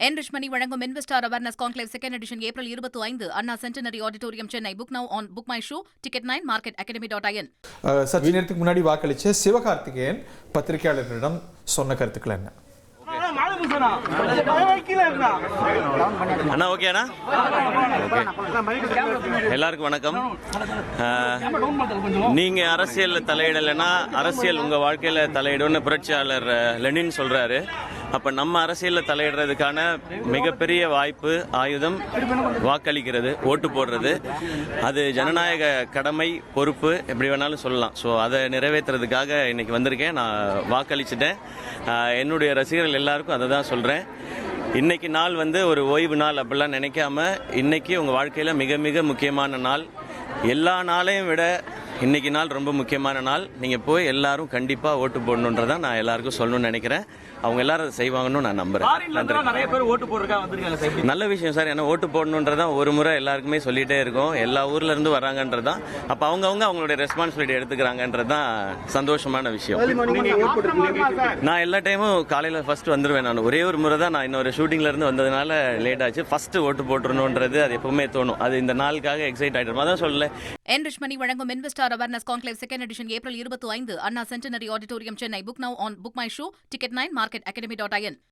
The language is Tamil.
Enrich Money வழங்கும் Investor Awareness Conclave Second Edition April 25 Anna Centenary Auditorium Chennai. Book now on Book My Show, Ticket 9, marketacademy.in. சற்று நேரத்துக்கு முன்னாடி வாக்களிச்ச சிவகார்த்திகேயன் பத்திரிகையாளர்களிடம் சொன்ன கருத்துக்கள் என்ன? அண்ணா ஓகே அண்ணா எல்லாருக்கும் வணக்கம். நீங்க அரசியல் தலையிடலைன்னா அரசியல் உங்க வாழ்க்கையில தலையிடும்னு புரட்சியாளர் லெனின் சொல்றாரு. அப்ப நம்ம அரசியல்ல தலையிடுறதுக்கான மிகப்பெரிய வாய்ப்பு ஆயுதம் வாக்களிக்கிறது, ஓட்டு போடுறது. அது ஜனநாயக கடமை, பொறுப்பு, எப்படி வேணாலும் சொல்லலாம். ஸோ அதை நிறைவேற்றுறதுக்காக இன்னைக்கு வந்திருக்கேன். நான் வாக்களிச்சுட்டேன். என்னுடைய ரசிகர்கள் எல்லாருக்கும் அதை தான் சொல்றேன். இன்னைக்கு நாள் ஒரு ஓய்வு நாள் அப்படிலாம் நினைக்காம, இன்னைக்கு உங்க வாழ்க்கையில மிக மிக முக்கியமான நாள். எல்லா நாளையும் விட இன்னைக்கு நாள் ரொம்ப முக்கியமான நாள். நீங்க போய் எல்லாரும் கண்டிப்பா ஓட்டு போடணுன்றதான் நான் எல்லாருக்கும் சொல்லணும்னு நினைக்கிறேன். அவங்க எல்லாரும் அதை செய்வாங்கன்னு நான் நம்புறேன். நிறைய பேர் ஓட்டு போடுறதுக்காக நல்ல விஷயம் சார். ஏன்னா ஓட்டு போடணுன்றதான் ஒரு முறை எல்லாருக்குமே சொல்லிட்டே இருக்கோம். எல்லா ஊர்ல இருந்து வராங்கன்றதான். அப்ப அவங்கவுங்க அவங்களுடைய ரெஸ்பான்சிபிலிட்டி எடுத்துக்கிறாங்கன்றதான் சந்தோஷமான விஷயம். நான் எல்லா டைமும் காலையில ஃபர்ஸ்ட் வந்துருவேன். நான் ஒரே ஒரு முறை தான் நான் இன்னொரு ஷூட்டிங்ல இருந்து வந்ததுனால லேட் ஆச்சு. ஃபர்ஸ்ட் ஓட்டு போட்டுறணுன்றது அது எப்பவுமே தோணும். அது இந்த நாளுக்காக எக்ஸைட் ஆயிடும். அதான் சொல்லல. Enrich Money வழங்கும் Investor Awareness Conclave Second Edition April 25 Anna Centenary Auditorium Chennai. Book now on Book My Show, Ticket 9, marketacademy.in.